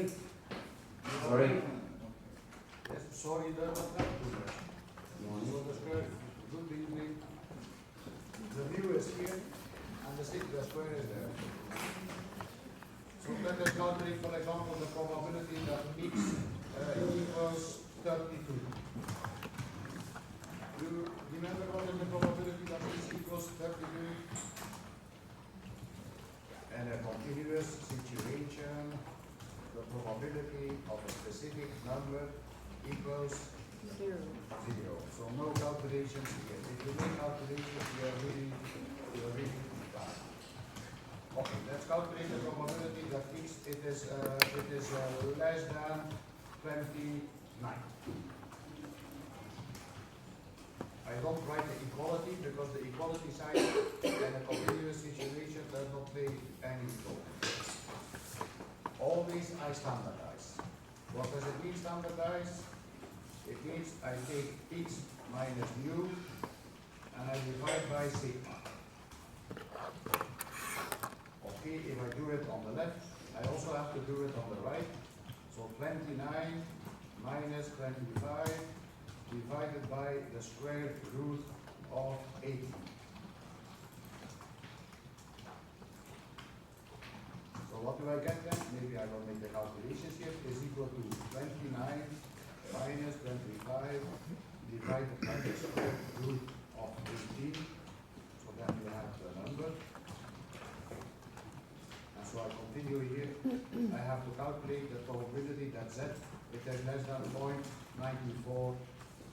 evening. Sorry. Yes, sorry, there was not too much. So the square, good evening. The view is here, and the square is there. So let us calculate, for example, the probability that x equals 32. Do you remember what is the probability that x equals 32? And a continuous situation, the probability of a specific number equals 0. 0. So no calculations here. If you make calculations, you are really bad. Okay, let's calculate the probability that x is less than 29. I don't write the equality because the equality sign in a continuous situation does not play any role. Always I standardize. What does it mean standardize? It means I take x minus mu and I divide by sigma. Okay, if I do it on the left, I also have to do it on the right. So 29 minus 25 divided by the square root of 80. So what do I get then? Maybe I will make the calculations here. Is equal to 29 minus 25 divided by the square root of 18. So then we have the number. And so I continue here. I have to calculate the probability that z it is less than 0.94.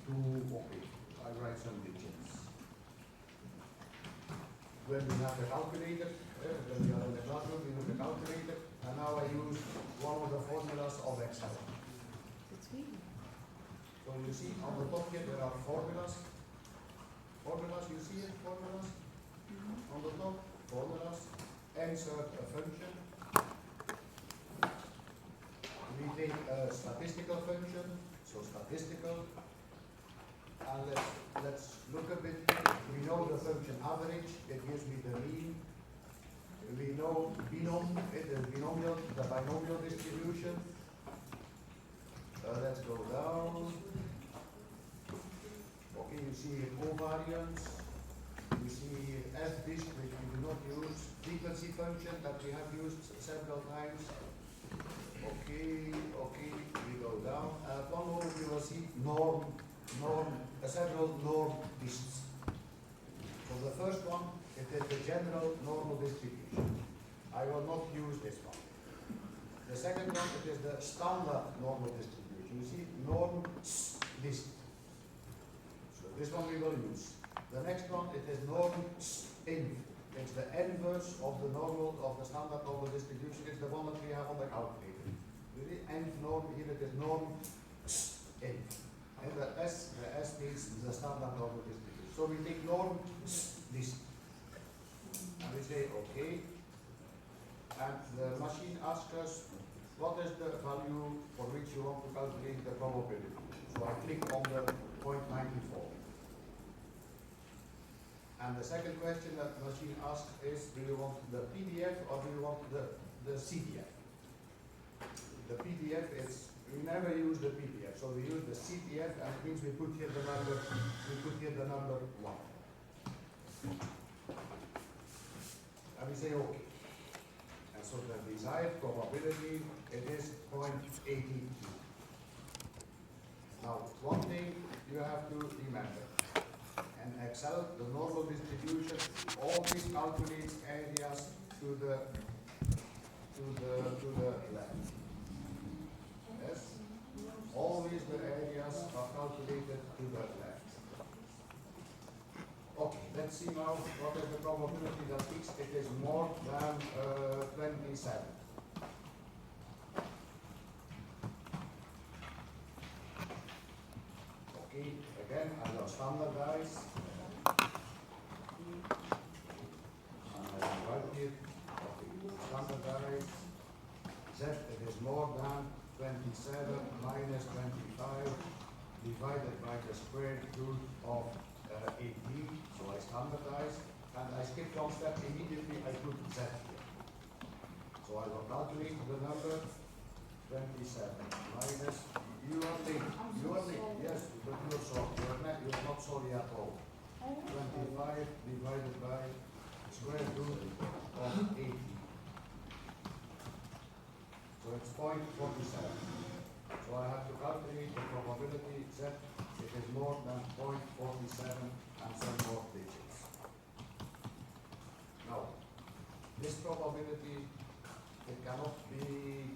Okay, I write some digits. When we have the calculator, when we are in the classroom, we use the calculator, and now I use one of the formulas of Excel. So you see on the top here there are formulas. Formulas, you see it? Formulas? On the top, formulas. Insert a function. We take a statistical function, so statistical. And let's look a bit. We know the function average, it gives me the mean. We know binom, it is binomial, the binomial distribution. Let's go down. Okay, you see covariance. We see S.dist, which we do not use. Frequency function that we have used several times. Okay, we go down. One more we will see several Norm.s.dist. So the first one, it is the general normal distribution. I will not use this one. The second one, it is the standard normal distribution. You see, Norm.s.dist. So this one we will use. The next one, it is Norm.s.inv. It's the inverse of the standard normal distribution. It's the one that we have on the calculator. Really, nth norm, here it is Norm.s.inv. And the S means the standard normal distribution. So we take Norm.s.dist. And we say okay. And the machine asks us what is the value for which you want to calculate the probability. So I click on the 0.94. And the second question that the machine asks is, do you want the PDF or do you want the CDF? The PDF is, we never use the PDF, so we use the CDF, and it means we put here the number 1. And we say okay. And so the desired probability, it is 0.82. Now, one thing you have to remember. In Excel, the normal distribution always calculates areas to the left. Yes? Always the areas are calculated to the left. Okay, let's see now what is the probability that x it is more than 27. Okay, again I will standardize. And I will write it. Okay, standardize. Z it is more than 27 minus 25 divided by the square root of 18. So I standardize, and I skip one step immediately. I put Z here. So I will calculate the number 27 minus, you are late, yes, but you're sorry, you're not sorry at all. 25 divided by square root of 80. So it's 0.47. So I have to calculate the probability that it is more than 0.47 and some more digits. Now, this probability, it cannot be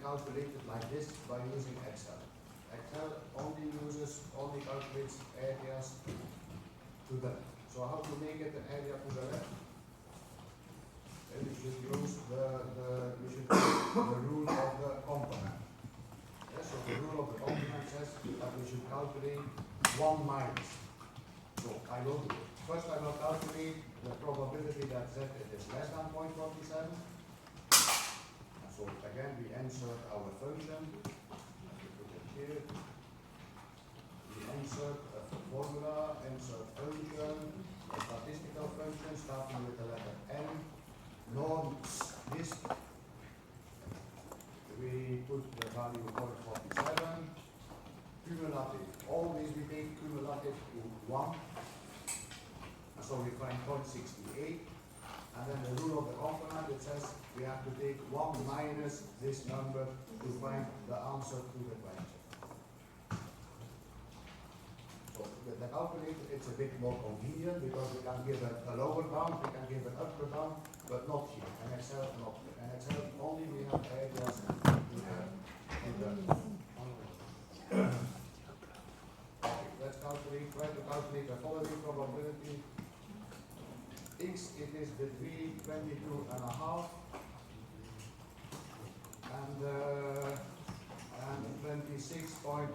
calculated like this by using Excel. Excel only calculates areas to the left. So how to make it an area to the left? And you should use the rule of the component. Yes, so the rule of the component says that we should calculate 1 minus. So I will do it. First I will calculate the probability that Z it is less than 0.47. So again we insert our function. Let me put it here. We insert a formula, insert function, a statistical function starting with the letter N. Norm.s.dist. We put the value 0.47. Cumulative. Always we take cumulative to 1. And so we find 0.68. And then the rule of the component, it says we have to take 1 minus this number to find the answer to the question. So the calculator, it's a bit more convenient because we can give a lower bound, we can give an upper bound, but not here. And Excel, not here. And Excel only we have areas Okay, let's try to calculate the following probability. X, it is between 22.5 and 26.9.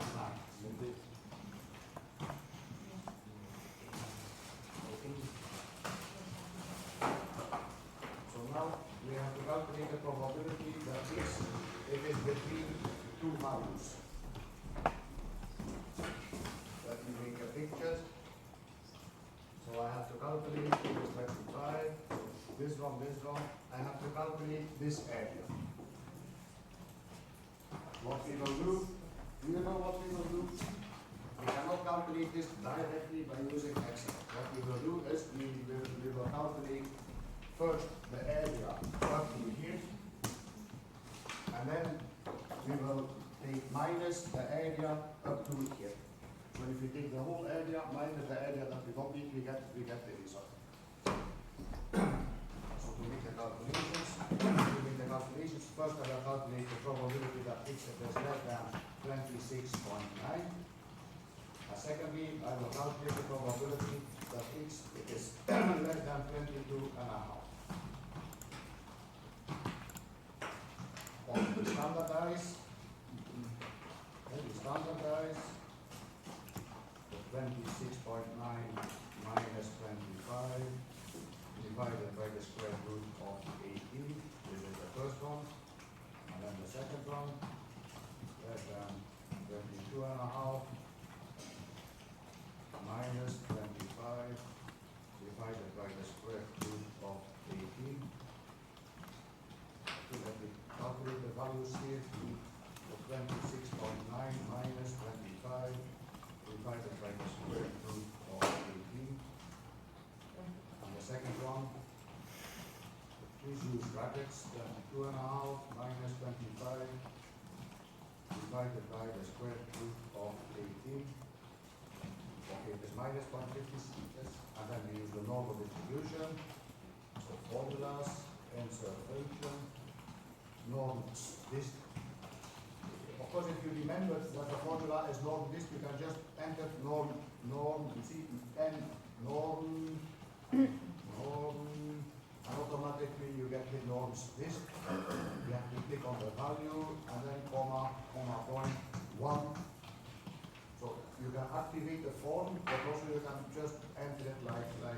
So now we have to calculate the probability that X, it is between two values. Let me make a picture. So I have to calculate this 25, this one. I have to calculate this area. What we will do, do you know what we will do? We cannot calculate this directly by using Excel. What we will do is we will calculate first the area up to here, and then we will take minus the area up to here. So if we take the whole area minus the area that we don't need, we get the result. So to make the calculations, first I will calculate the probability that X is less than 26.9. Secondly, I will calculate the probability that X is less than 22.5. We standardize. The 26.9 minus 25 divided by the square root of 18. This is the first one. And then the second one, less than 22.5 minus 25 divided by the square root of 18. So let me calculate the values here. 26.9 minus 25 divided by the square root of 18. And the second one, please use brackets. 22.5 minus 25 divided by the square root of 18. Okay, it is minus 0.56. And then we use the normal distribution. So formulas, insert function, Norm.s.dist. Of course, if you remember that the formula is Norm.dist, you can just enter norm, and automatically you get the Norm.s.dist. You have to click on the value and then comma, point 1. So you can activate the form, but also you can just enter it like I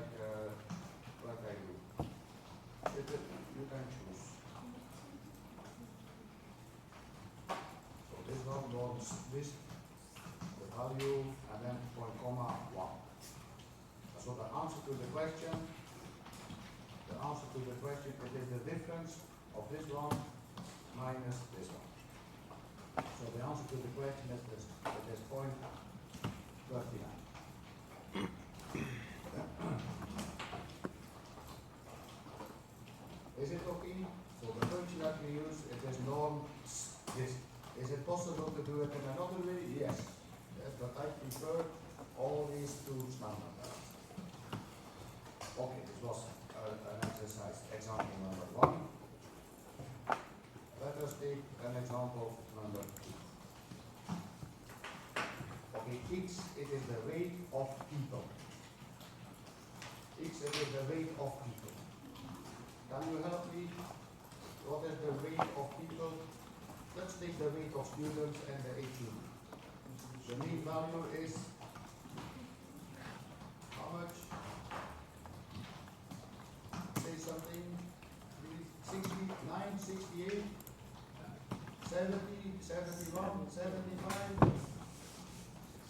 do. You can choose. This one Norm.s.dist, the value, and then point comma 1. So the answer to the question, it is the difference of this one minus this one. the answer to the question is point 39. Is it okay? So the function that we use, it is Norm.s.dist. Is it possible to do it in another way? Yes. Yes, but I prefer always to standard. Okay, this was an exercise. Example number 1. Let us take an example number 2. Okay, X, it is the rate of people. X, it is the rate of people. Can you help me? What is the rate of people? Let's take the rate of students and the HUD. The mean value is how much? Say something. 69, 68, 70, 71, 75.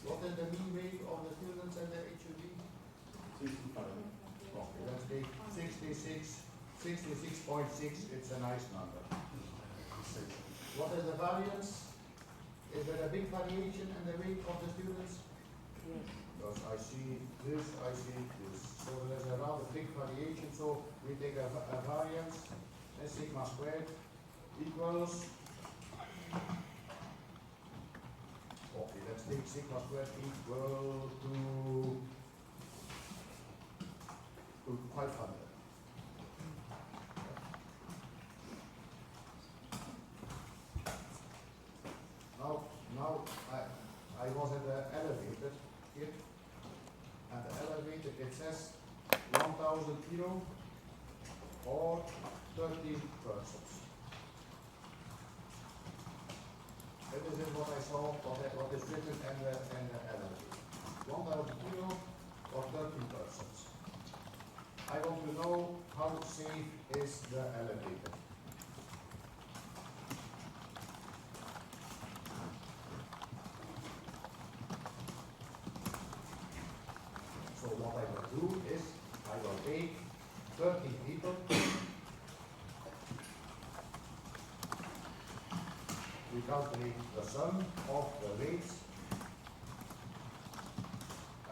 What is the mean rate of the students and the HUD? 65. Okay, let's take 66, 66.6. It's a nice number. What is the variance? Is there a big variation in the rate of the students? Yes. Because I see this, I see this. So there's a rather big variation. So we take a variance, sigma squared equals. Okay, let's take sigma squared equal to 500. Now I was at the elevator here, and the elevator it says 1,000 kilo or 13 persons. That is what I saw, what is written in the elevator. 1,000 kilo or 13 persons. I want to know how safe is the elevator. So what I will do is, I will take 13 people, we calculate the sum of the rates,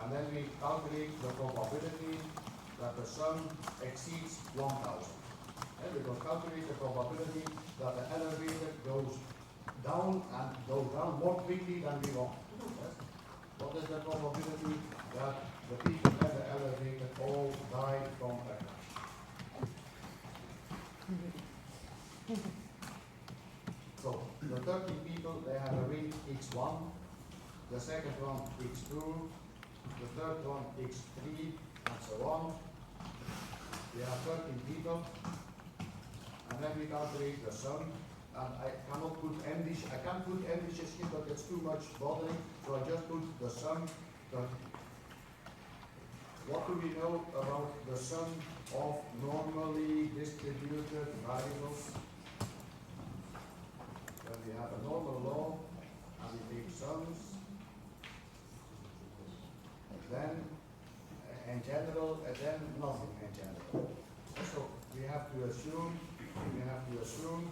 and then we calculate the probability that the sum exceeds 1,000. And we will calculate the probability that the elevator goes down and goes down more quickly than we want. Yes. What is the probability that the people in the elevator all die from a crash? So the 13 people, they have a rate x1, the second one x2, the third one x3, and so on. We have 13 people, and then we calculate the sum. And I cannot put I can put dishes here, but it's too much bothering, so I just put the sum. What do we know about the sum of normally distributed variables? When we have a normal law and we take sums, then in general, then nothing in general. So we have to assume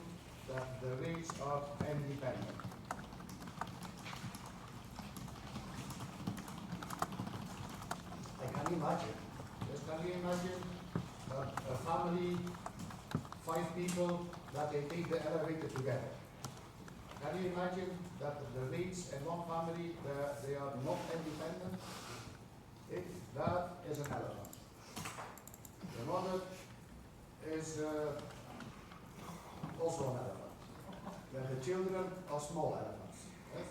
that the rates are independent. I can imagine, can you imagine that a family, 5 people, that they take the elevator together? Can you imagine that the rates in one family, they are not independent? That is an elephant. The mother is also an elephant. Then the children are small elephants. Yes?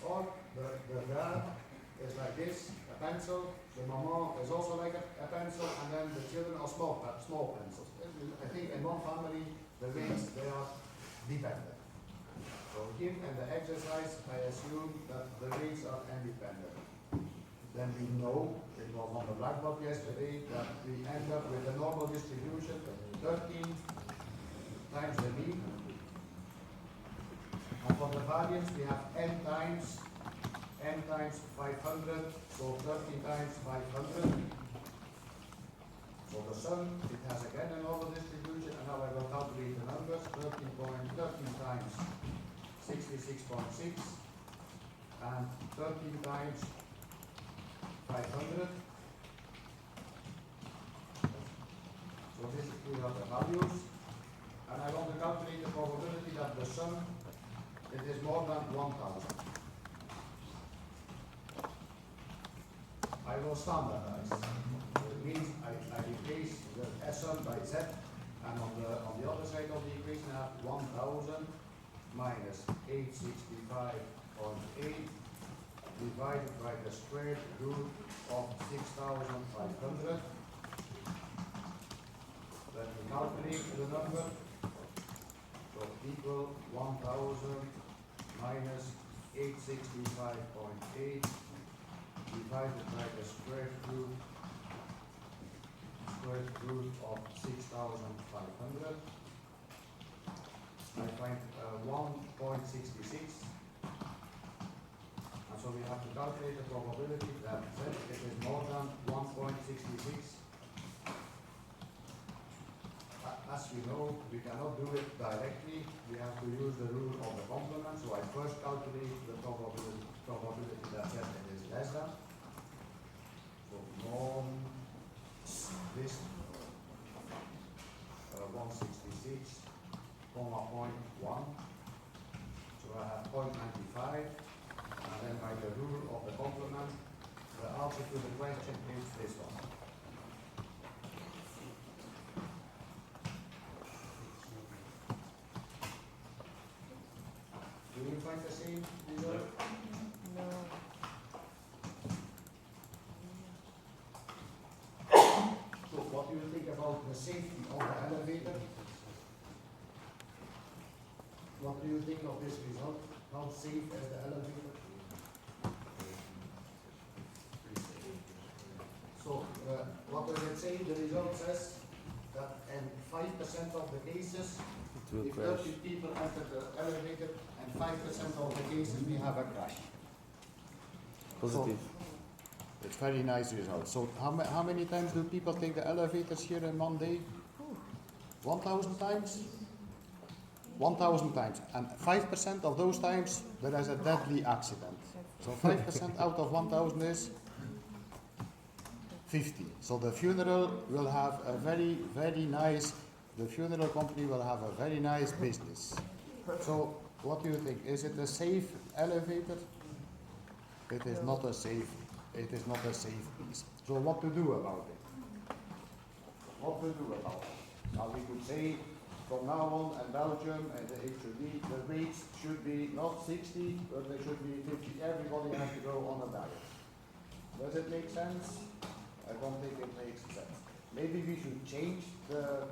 Or the dad is like this, a pencil. The mama is also like a pencil, and then the children are small pencils. I think in one family, the rates, they are dependent. So here in the exercise, I assume that the rates are independent. Then we know, it was on the blackboard yesterday, that we end up with a normal distribution, 13 times the mean. And for the variance, we have n times 500, so 13 times 500. So the sum, it has again a normal distribution, and now I will calculate the numbers, 13 times 66.6 and 13 times 500. So these are the values. And I want to calculate the probability that the sum it is more than 1000. I will standardize. It means I replace the sum by z, and on the other side of the equation I have 1000 minus 865.8 divided by the square root of 6500. Let me calculate the number. So equal 1000 minus 865.8 divided by the square root of 6500. I find 1.66. And so we have to calculate the probability that z it is more than 1.66. As you know, we cannot do it directly. We have to use the rule of the complement. So I first calculate the probability that z it is less than. So Norm.s.dist 166, comma 0.1. So I have 0.95. And then by the rule of the complement, the answer to the question is this one. Do you find the same result? No. So what do you think about the safety of the elevator? What do you think of this result? How safe is the elevator? So what does it say? The result says that in 5% of the cases, if 30 people enter the elevator, and 5% of the cases we have a crash. Positive. So, it's very nice result. So how many times do people take the elevators here in one day? 1,000 times? 1,000 times. And 5% of those times there is a deadly accident. So 5% out of 1,000 is 50. So the funeral will have a very nice, the funeral company will have a very nice business. So what do you think? Is it a safe elevator? It is not a safe piece. So what to do about it? What to do about it? Now we could say from now on in Belgium it should be, the rates should be not 60, but they should be 50. Everybody has to go on a diet. Does it make sense? I don't think it makes sense. Maybe we should change the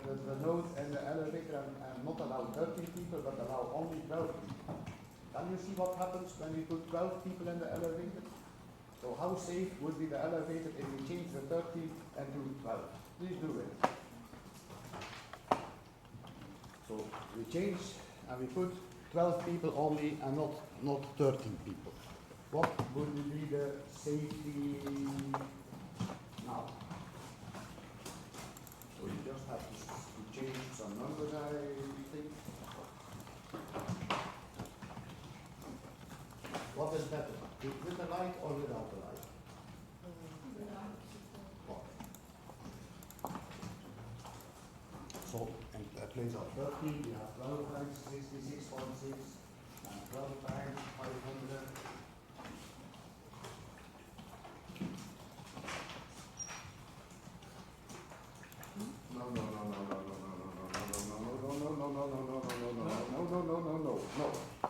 load in the elevator and not allow 13 people, but allow only 12 people. Can you see what happens when we put 12 people in the elevator? So how safe would be the elevator if we change the 13 and to 12? Please do it. So we change and we put 12 people only and not 13 people. What would be the safety now? So you just have to change some numbers, I think. What is better, with the light or without the light? So, in place of 13, we have 12 times 66.6 and 12 times 500.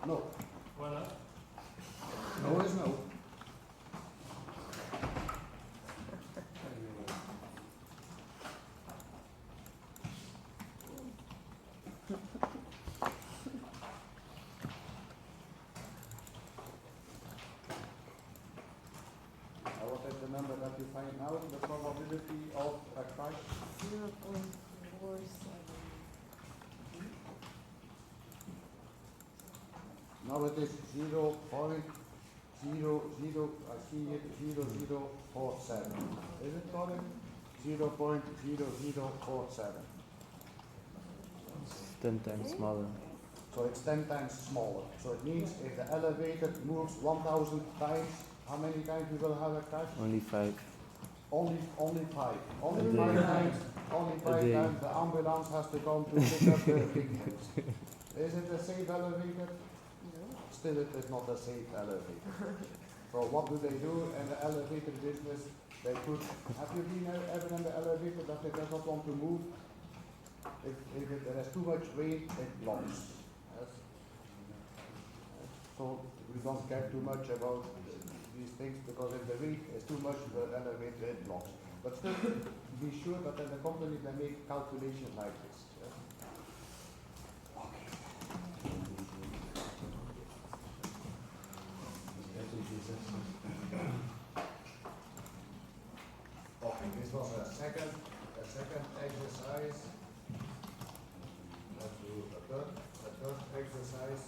No. Why not? No is no. What is the number that you find out, the probability of a crash? 0.47. Now it is 0.00, I see it, 0047. Is it correct? 0.0047. 10 times smaller. So it's 10 times smaller. So it means if the elevator moves 1,000 times, how many times we will have a crash? Only 5. Only 5. Only A 5 day. times. Only 5 day. times the ambulance has to come to pick up the victims. Is it a safe elevator? No. Still it is not a safe elevator. So what do they do in the elevator business? They put, have you been ever in the elevator that it does not want to move? If there is too much weight, it blocks. Yes. So we don't care too much about these things because if the weight is too much, the elevator it blocks. But still, be sure that in the company they make calculations like this. Yes. Okay, this was a second exercise. Let's do a third exercise.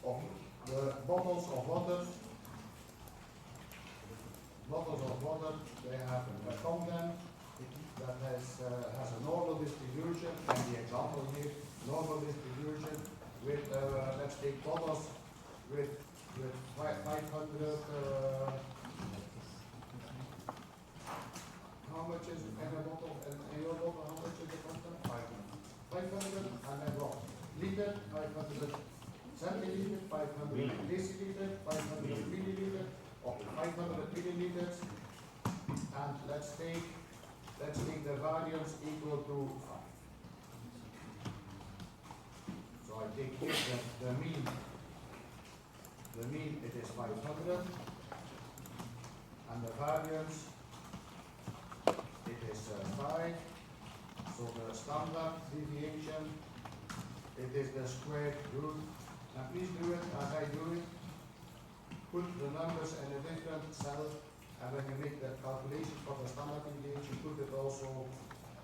Okay, the bottles of water, they have a content that has a normal distribution, and the example here, normal distribution with, let's take bottles with 500, how much is in a bottle, in your bottle, how much is the content? 500, and then what? Liter, 500 centiliter, 500 deciliter, 500 milliliter, okay, 500 milliliters, and let's take the variance equal to 5. So I take here the mean it is 500, and the variance it is 5. So the standard deviation it is the square root. Now please do it as I do it. Put the numbers in a different cell, and when you make the calculation for the standard deviation, put it also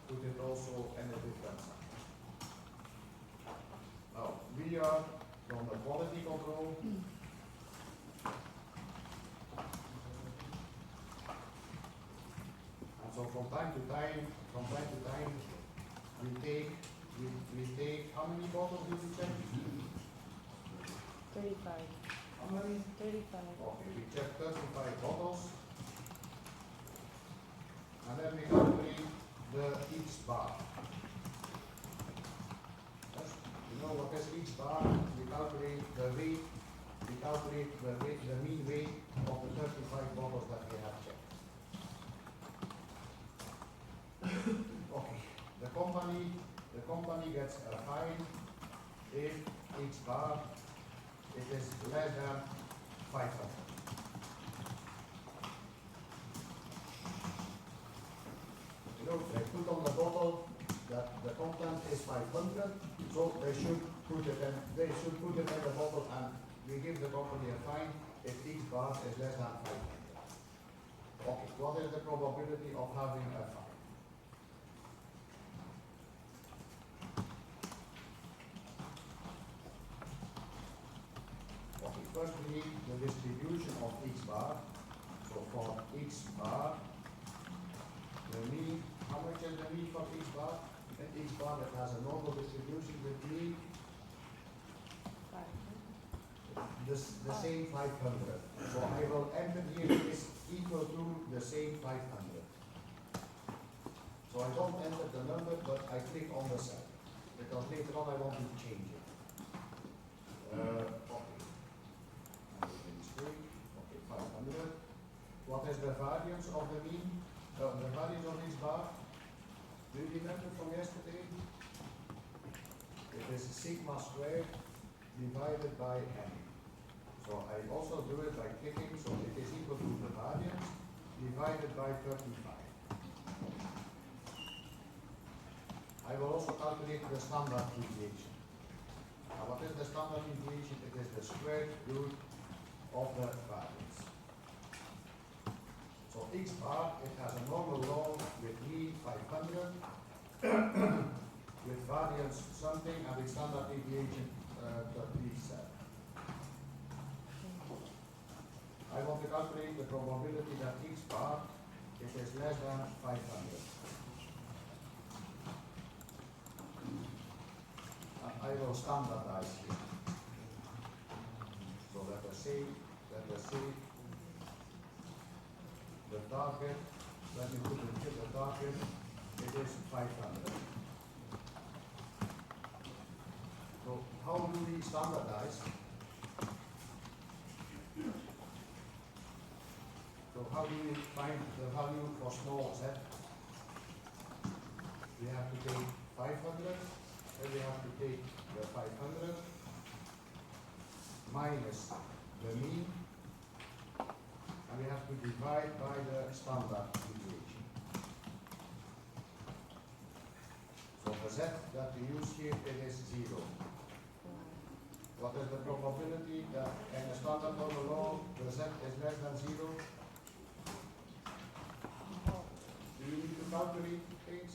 in a different cell. Now we are from the quality control. And so from time to time, we take how many bottles do we check? 35. How many? 35. Okay, we check 35 bottles. And then we calculate the each bar. Yes, you know what is each bar? We calculate the weight, the mean weight of the 35 bottles that we have checked. Okay, the company gets a fine if each bar it is less than 500. You know, they put on the bottle that the content is 500, so they should put it in the bottle, and we give the company a fine if each bar is less than 500. Okay, what is the probability of having a fine? Okay, first we need the distribution of each bar. So for each bar, the mean, how much is the mean for each bar? And each bar that has a normal distribution with mean, 5. the same 500. So I will enter here is equal to the same 500. So I don't enter the number, but I click on the cell, because later on I want to change it. Okay, 500. What is the variance of the mean? The variance of each bar? Do you remember from yesterday? It is sigma squared divided by n. So I also do it by clicking, so it is equal to the variance divided by 35. I will also calculate the standard deviation. Now what is the standard deviation? It is the square root of the variance. So each bar, it has a normal log with mean 500, with variance something, and with standard deviation 37. I want to calculate the probability that each bar it is less than 500. I will standardize here. So let us see the target, let me put it here, the target, it is 500. So how do we standardize? So how do we find the value for small z? We have to take 500, and we have to take the 500 minus the mean, and we have to divide by the standard deviation. So the z that we use here, it is 0. What is the probability that in the standard normal law the z is less than 0? Do you need to calculate things?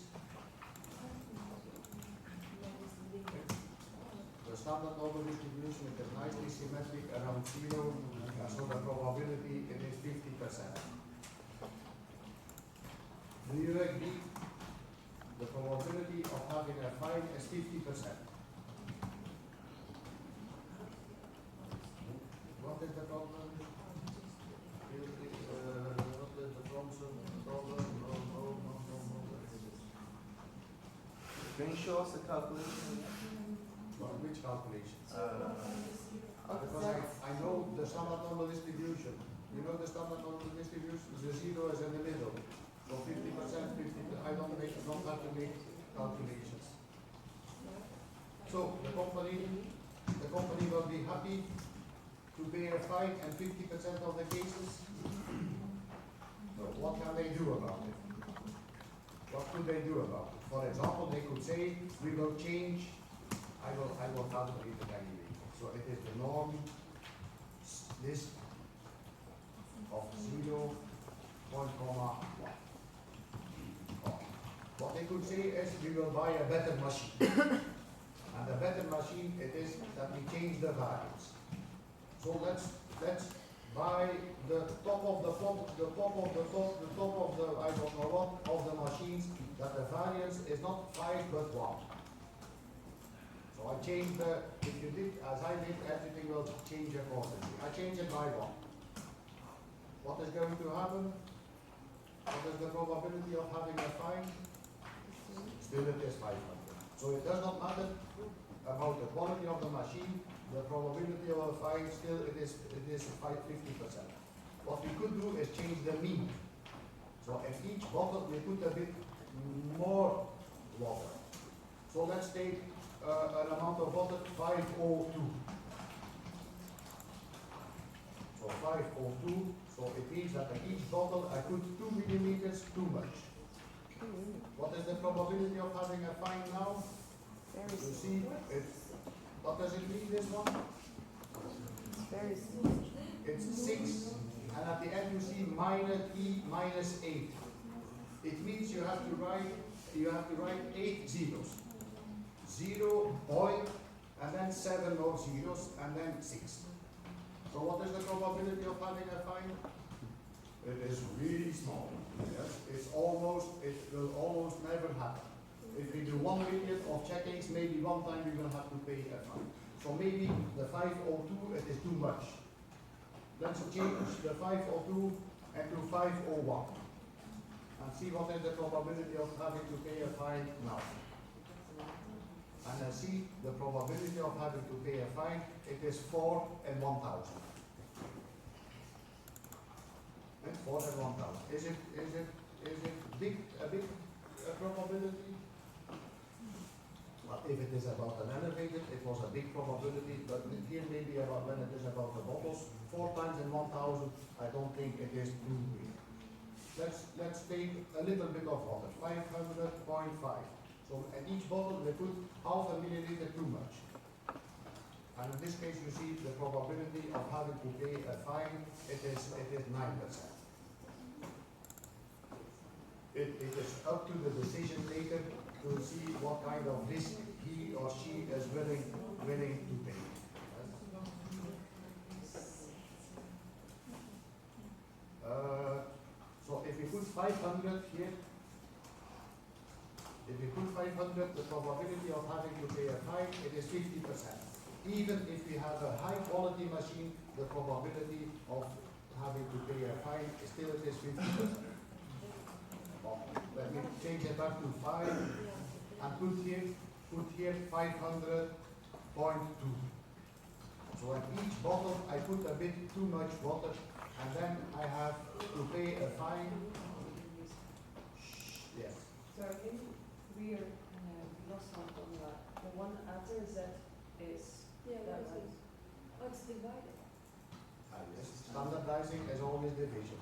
The standard normal distribution is nicely symmetric around 0, and so the probability it is 50%. Do you agree? The probability of having a fine is 50%. What is the problem? What is the problem? No. Can you show us the calculation? Which calculations? Because I know the standard normal distribution. You know the standard normal distribution? The 0 is in the middle. So 50%, 50%. I don't have to make calculations. So the company will be happy to pay a fine in 50% of the cases. So what can they do about it? What could they do about it? For example, they could say we will change. I will calculate it anyway. So it is the Norm.s.dist of 0.1. What they could say is we will buy a better machine. And the better machine it is that we change the variance. So let's buy the top of the top, the top of the I don't know what of the machines that the variance is not 5 but 1. So I change if you did as I did, everything will change accordingly. I change it by 1. What is going to happen? What is the probability of having a fine? Still it is 500. So it does not matter about the quality of the machine, the probability of a fine still it is 50%. What we could do is change the mean. So in each bottle we put a bit more water. So let's take an amount of water 502. So 502, so it means that in each bottle I put 2 millimeters too much. What is the probability of having a fine now? You see, what does it mean, this one? It's 6, and at the end you see minus 8. It means you have to write 8 zeros. 0, point, and then 7 more zeros, and then 6. So what is the probability of having a fine? It is really small. Yes, it will almost never happen. If we do 1 million of checkings, maybe one time we will have to pay a fine. So maybe the 502 it is too much. Let's change the 502 into 501 and see what is the probability of having to pay a fine now. And I see the probability of having to pay a fine, it is 4 in 1,000. And 4 in 1,000. Is it a big probability? Well, if it is about an elevator, it was a big probability, but here maybe about when it is about the bottles, 4 times in 1,000, I don't think it is too big. Let's take a little bit of water, 500.5. So in each bottle they put half a milliliter too much. And in this case you see the probability of having to pay a fine, it is 9%. It is up to the decision maker to see what kind of risk he or she is willing to take. So if we put 500 here, If we put 500, the probability of having to pay a fine, it is 50%. Even if we have a high quality machine, the probability of having to pay a fine, still it is 50%. Well, let me change it back to 5 and put here 500.2. So at each bottle I put a bit too much water and then I have to pay a fine. Yes. Sorry, we are lost on the one after that is that one. Oh, it's divided. Yes. Standardizing is always division.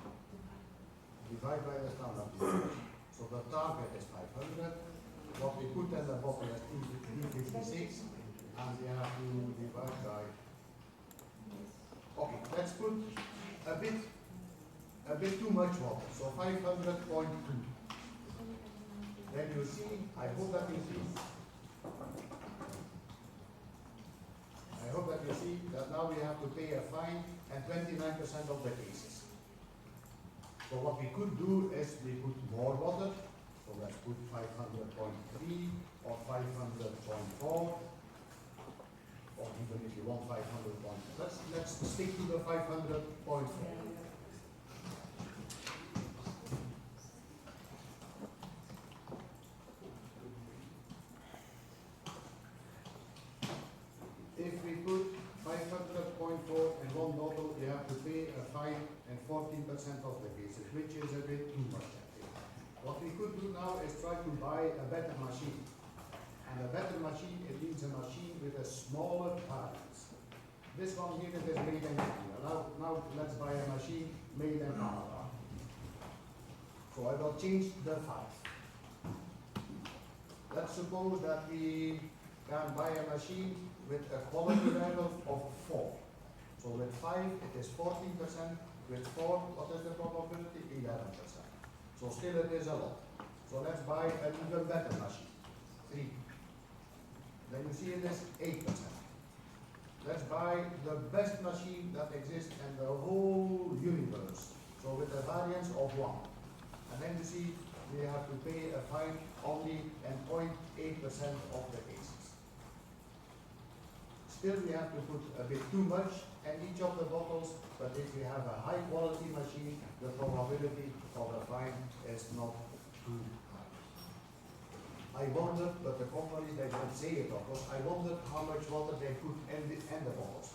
Divide by the standard deviation. So the target is 500. What we put in the bottle is 256, and we have to divide by. Okay, let's put a bit too much water. So 500.2. Then you see, I hope that you see. I hope that you see that now we have to pay a fine and 29% of the cases. So what we could do is we put more water. So let's put 500.3 or 500.4. Or even if you want 500.4. Let's stick to the 500.4. If we put 500.4 in one bottle, you have to pay a fine in 14% of the cases, which is a bit too much, I think. What we could do now is try to buy a better machine. And a better machine, it means a machine with a smaller variance. This one here, it is made in India. Now let's buy a machine made in Canada. So I will change the 5. Let's suppose that we can buy a machine with a quality level of 4. So with 5, it is 14%. With 4, what is the probability? 11%. So still it is a lot. So let's buy an even better machine. 3. Then you see it is 8%. Let's buy the best machine that exists in the whole universe. So with a variance of 1. And then you see we have to pay a fine only in 0.8% of the cases. Still we have to put a bit too much in each of the bottles, but if we have a high quality machine, the probability of a fine is not too high. I wonder, but the companies, they don't say it of course, I wonder how much water they put in the bottles.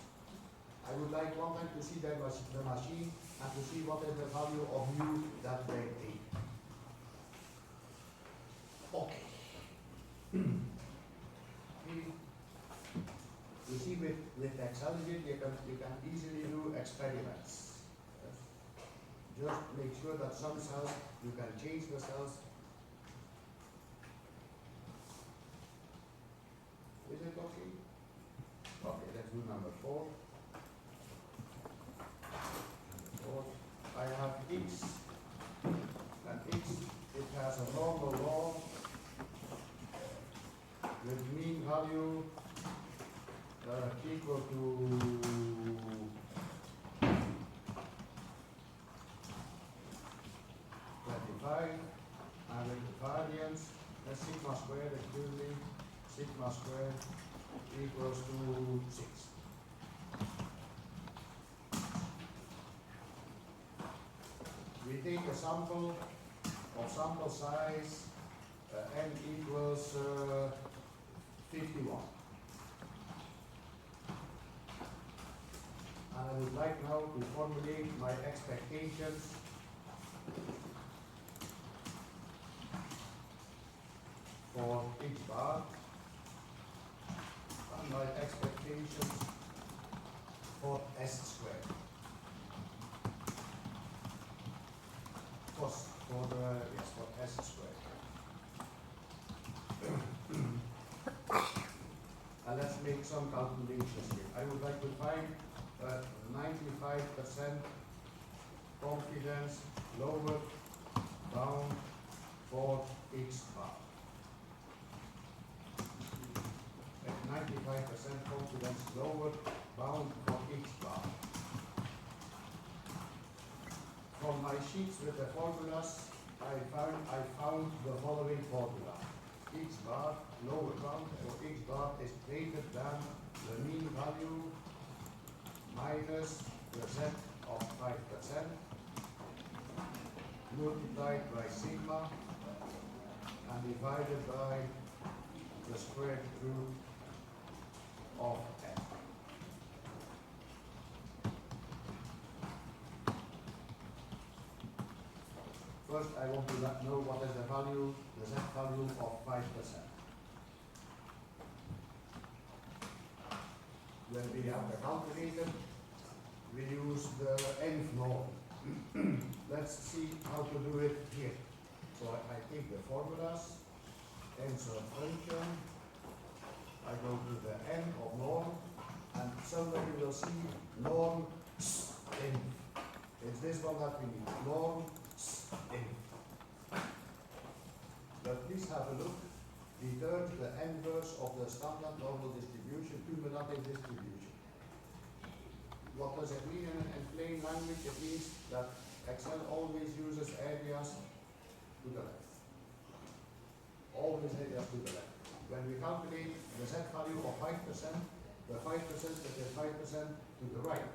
I would like one time to see the machine and to see what is the value of U that they take. Okay. You see with Excel you can easily do experiments. Just make sure that some cells, you can change the cells. Is it okay? Okay, let's do number 4. I have X, and X, it has a normal law with mean value equal to 25, and with the variance, that's sigma squared, excuse me, sigma squared equals to 6. We take a sample of sample size n equals 51. And I would like now to formulate my expectations for each bar and my expectations for S squared. For S squared. And let's make some calculations here. I would like to find 95% confidence lower bound for X bar. At 95% confidence lower bound for X bar. From my sheets with the formulas, I found the following formula. x bar lower bound or x bar is greater than the mean value minus the z of 5% multiplied by sigma and divided by the square root of n. First, I want to know what is the value, the z value of 5%. When we have the calculator, we use the nth norm. Let's see how to do it here. So I take the formulas, insert function, I go to the n of norm, and somewhere you will see Norm.s.dist. It's this one that we need, Norm.s.dist. But please have a look. We turn the inverse of the standard normal distribution, cumulative distribution. What does it mean in plain language? It means that Excel always uses areas to the left. Always areas to the left. When we calculate the z value of 5%, the 5% is 5% to the right.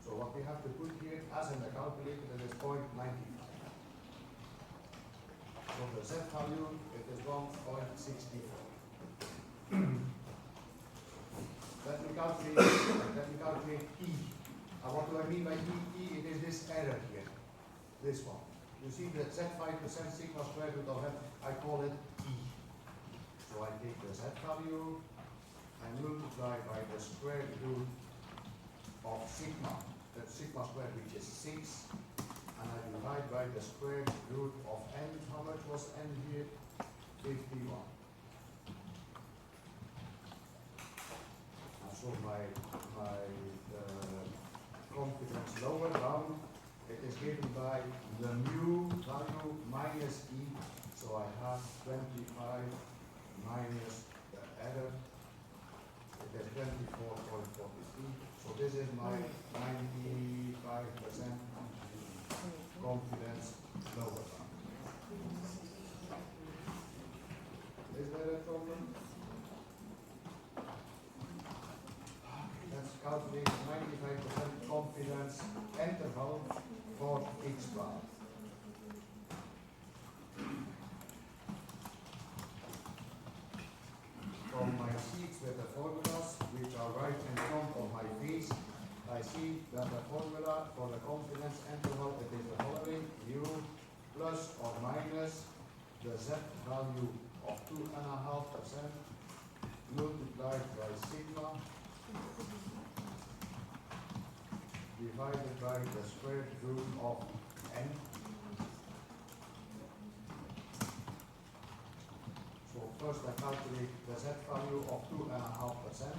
So what we have to put here, as in the calculator, it is 0.95. So the z value, it is 1.64. Let me calculate E. And what do I mean by E? E, it is this error here. This one. You see the z 5% sigma square root of n, I call it E. So I take the z value, I multiply by the square root of sigma, the sigma squared which is 6, and I divide by the square root of n. How much was n here? 51. And so my confidence lower bound, it is given by the mu value minus e. So I have 25 minus the error. It is 24.43. So this is my 95% confidence lower bound. Is there a problem? Let's calculate 95% confidence interval for x bar. From my sheets with the formulas, which are right in front of my face, I see that the formula for the confidence interval, it is the following: mu plus or minus the z value of 2.5% multiplied by sigma divided by the square root of n. So first I calculate the z value of 2.5%.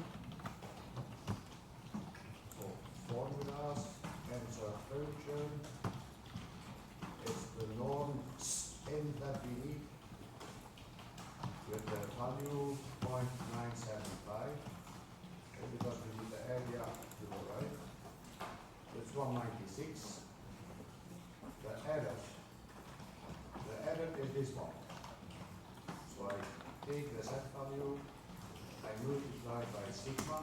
So formulas, insert function, it's the Norm.s.dist that we need with the value 0.975, because we need the area to the right. It's 196. The error is this one. So I take the z value, I multiply by sigma,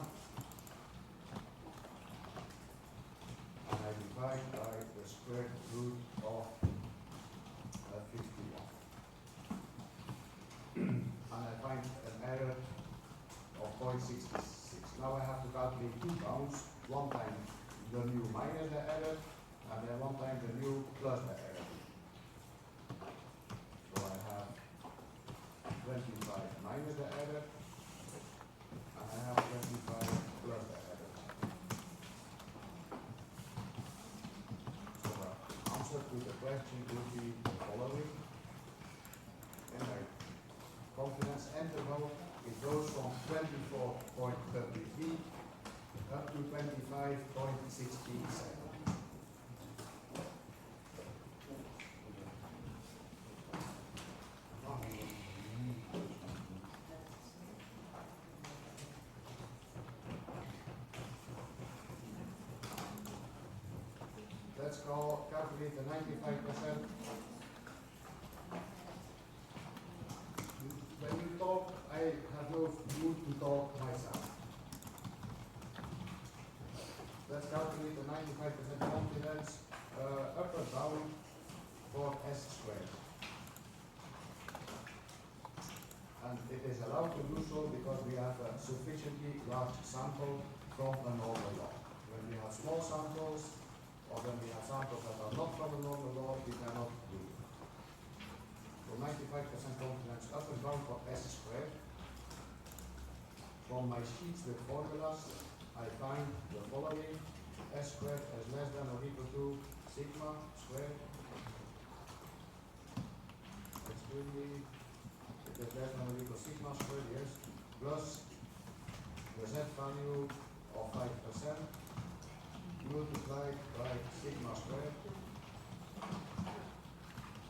and I divide by the square root of 51. And I find an error of 0.66. Now I have to calculate two bounds, one time the mu minus the error, and then one time the mu plus the error. So I have 25 minus the error, and I have 25 plus the error. So the answer to the question would be the following. In my confidence interval, it goes from 24.33 up to 25.67. Let's calculate the 95%. When you talk myself. Let's calculate the 95% confidence up and down for S squared. And it is allowed to do so because we have a sufficiently large sample from a normal law. When we have small samples, or when we have samples that are not from a normal law, we cannot do it. So 95% confidence up and down for S squared. From my sheets with formulas, I find the following: S squared is less than or equal to sigma squared. Excuse me. It is less than or equal to sigma squared, yes, plus the Z value of 5% multiplied by sigma squared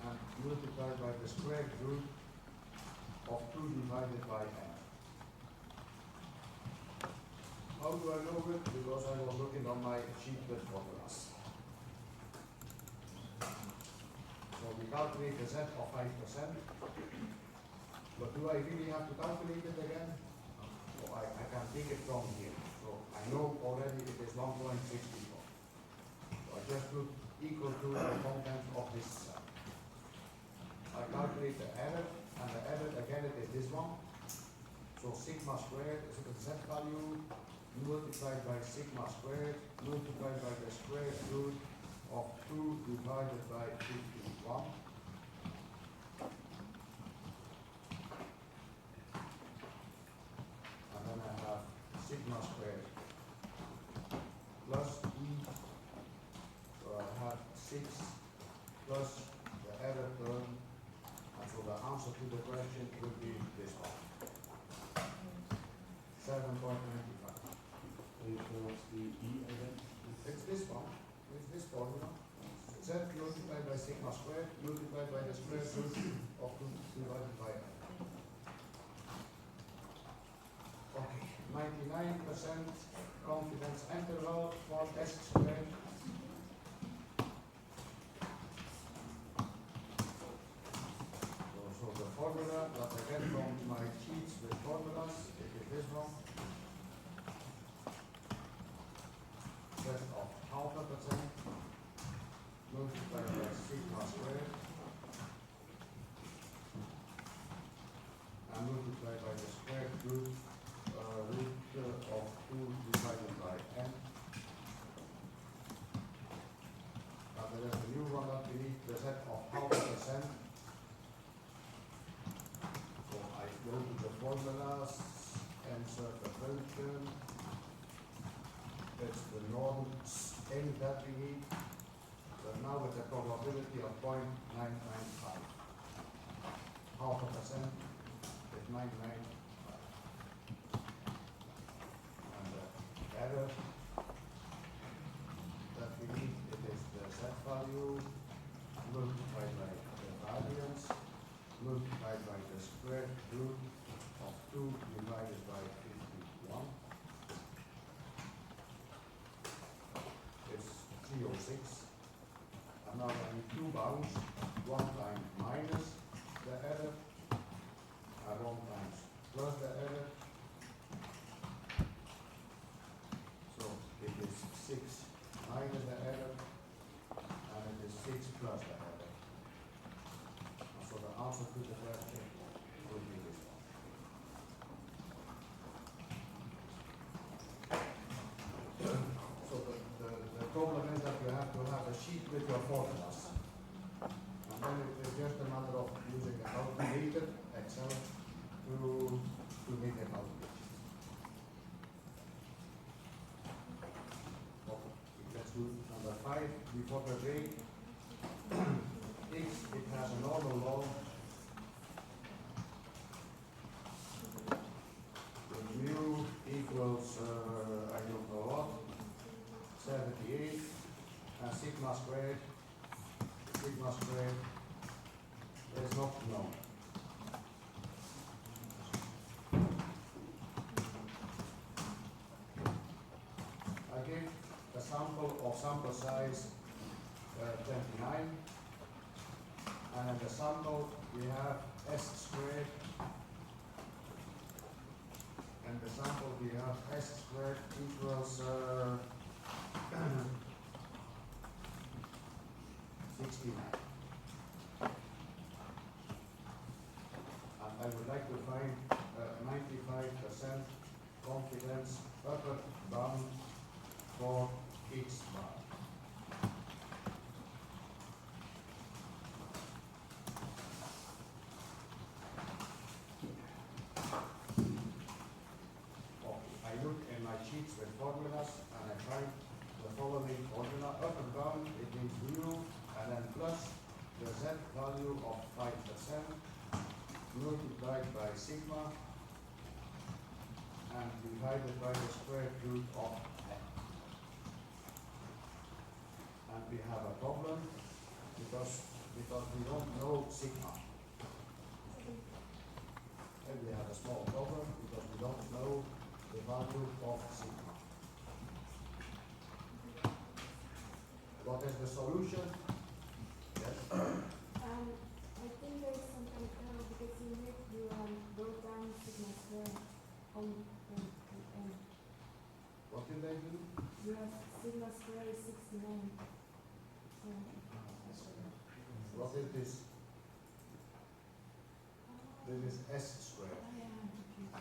and multiplied by the square root of 2 divided by n. How do I know it? Because I was looking on my sheet with formulas. So we calculate the Z of 5%. But do I really have to calculate it again? So I can take it from here. So I know already it is 1.64. So I just put equal to the content of this cell. I calculate the error, and the error again it is this one. So sigma squared is the Z value multiplied by sigma squared multiplied by the square root of 2 divided by 51. And then I have sigma squared plus E. So I have 6 plus the error term. And so the answer to the question would be this one. 7.95. What's the E again? It's this one. It's this formula. Z multiplied by sigma squared multiplied by the square root of 2 divided by n. Okay, 99% confidence interval for S squared. So the formula that I get from my sheets with formulas, it is this one. Set of 0.5% multiplied by sigma squared and multiplied by the square root of 2 divided by n. And there is a new one that we need, the set of 0.5%. So I go to the formulas, insert the function. It's the Norm.s.dist that we need, but now with a probability of 0.995. 0.5% is 995. And the error that we need, it is the Z value multiplied by the variance multiplied by the square root of 2 divided by 51. 306. And now I need 2 bounds, 1 time minus the error, and 1 times plus the error. So it is 6 minus the error, and it is 6 plus the error. And so the answer to the question will be this one. So the problem is that you have to have a sheet with your formulas. And then it is just a matter of using a calculator, Excel, to make the calculations. Okay, let's do number 5 before the break. X, it has a normal law. The mu equals, I don't know what, 78, and sigma squared is not known. I give a sample of sample size 29, and in the sample we have S squared and the sample we have S squared equals 69. And I would like to find 95% confidence upper bound for each bar. I look in my sheets with formulas and I find the following formula. Up and down it means mu and then plus the z value of 5% multiplied by sigma and divided by the square root of n. And we have a problem because we don't know sigma. And we have a small problem because we don't know the value of sigma. What is the solution? Yes. I think there is some kind of error because you wrote down sigma square on n. What did I do? You have sigma square is 69. What is this? This is S squared. I am confused.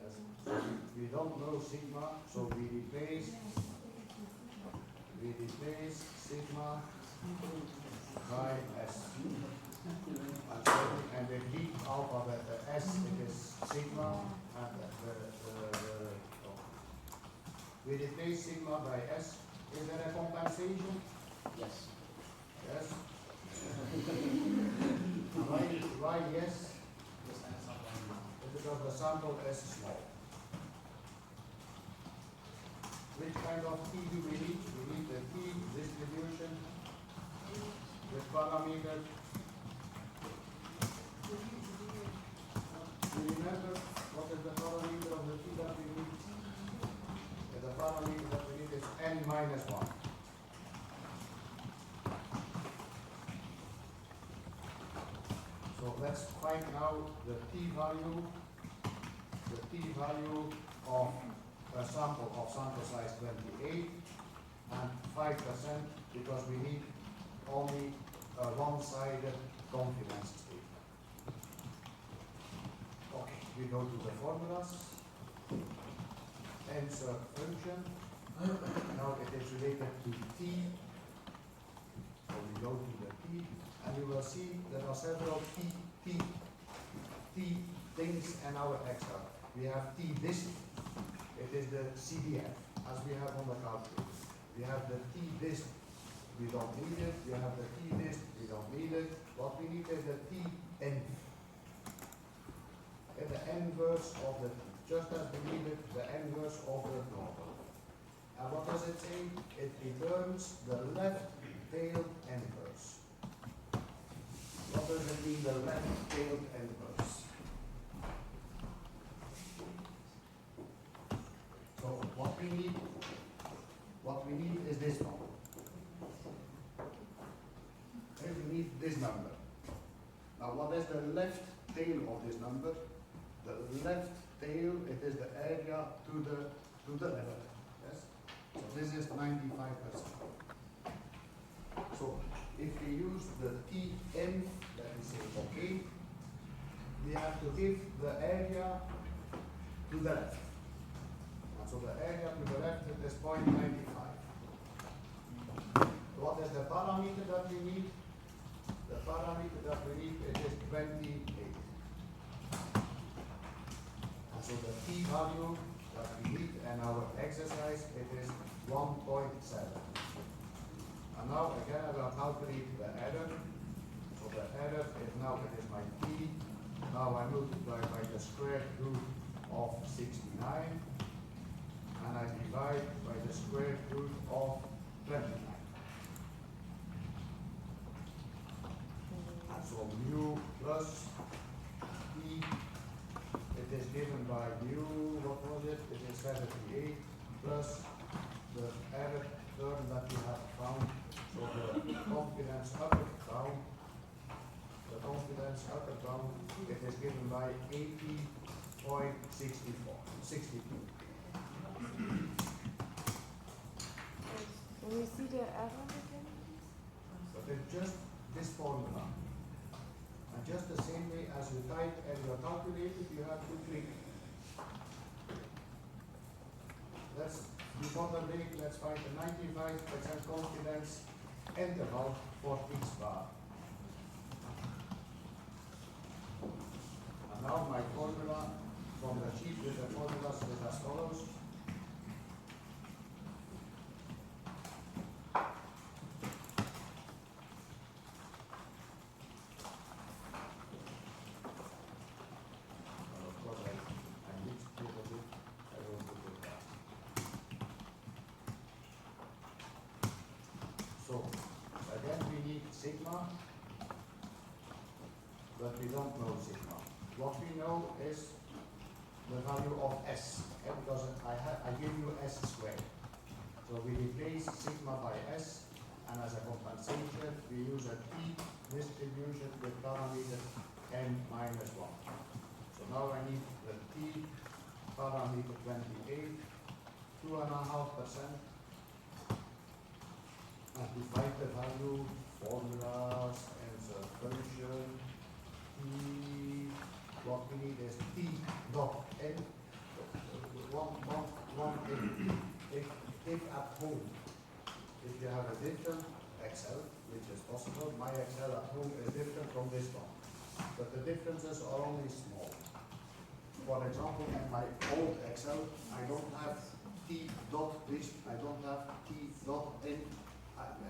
Yes. So we don't know sigma, so we replace sigma by S. And the Greek alphabet, the S, it is sigma, and we replace sigma by S. Is there a compensation? Yes. Yes. Why yes? It's because the sample is small. Which kind of T do we need? We need the T-distribution with parameter. Do you remember what is the parameter of the T that we need? The parameter that we need is n minus 1. So let's find now the T value of a sample of sample size 28 and 5% because we need only a one-sided confidence statement. Okay, we go to the formulas. Insert function. Now it is related to T. So we go to the T, and you will see there are several T things in our extra. We have T.Dist. It is the CDF, as we have on the calculator. We have the T.Dist. We don't need it. We have the T.Dist. We don't need it. What we need is the T.Inv. The inverse of the, just as we needed the inverse of the normal. And what does it say? It returns the left tailed inverse. What does it mean, the left tailed inverse? So what we need is this one. Okay, we need this number. Now what is the left tail of this number? The left tail, it is the area to the left. Yes? So this is 95%. So if we use the T.Inv, let me say okay, we have to give the area to the left. And so the area to the left is 0.95. What is the parameter that we need? The parameter that we need it is 28. And so the T value that we need in our exercise it is 1.7. And now again I will calculate the error. So the error is now it is my T. Now I multiply by the square root of 69 and I divide by the square root of 29. And so mu plus T, it is given by mu, what was it? It is 78 plus the error term that we have found. So the confidence upper bound, it is given by 80 62. Can we see the error again, please? But it's just this formula. And just the same way as you type and you calculate it, you have to click. Let's find a 95% confidence interval for each bar. And now my formula from the sheet with the formulas is as follows. Well, of course, I mixed it a bit. I won't put it back. So, again, we need sigma, but we don't know sigma. What we know is the value of s, because I give you s squared. So we replace sigma by s, and as a compensation, we use a T-distribution with parameter n minus 1. So now I need the T parameter 28, 2.5%, and to find the value, formulas, answer function, T, what we need is T dot N, one thing. If at home, if you have a different Excel, which is possible, my Excel at home is different from this one. But the differences are only small. For example, in my old Excel, I don't have T.Dist, I don't have T.N.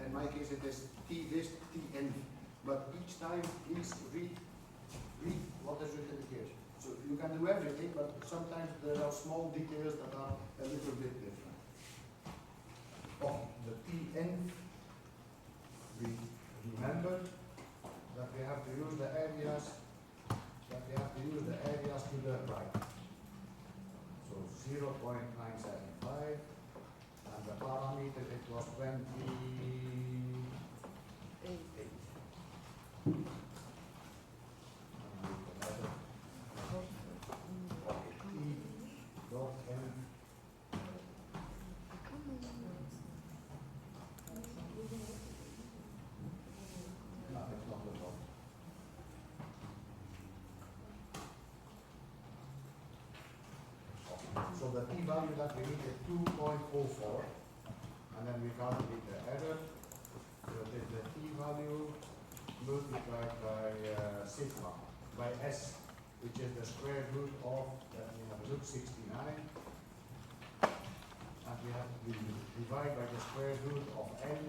In my case, it is T.Dist, T.Inv. But each time, please read what is written here. So you can do everything, but sometimes there are small details that are a little bit different. Oh, the T.Inv, we remember that we have to use the areas, to the right. So 0.975, and the parameter, it was 28. So the p-value that we need is 2.04, and then we calculate the error. So it is the p-value multiplied by sigma, by s, which is the square root of, let me have a look, 69. And we have to divide by the square root of n,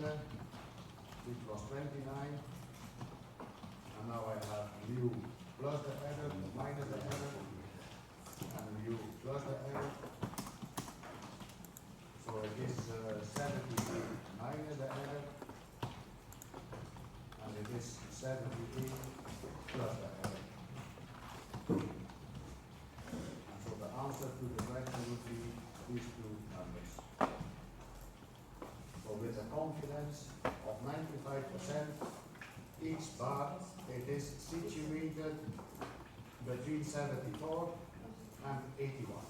which was 29. And now I have mu plus the error, minus the error, and mu plus the error. So it is 70 minus the error, and it is 78 plus the error. And so the answer to the question would be these two numbers. So with a confidence of 95%, each bar, it is situated between 74 and 81.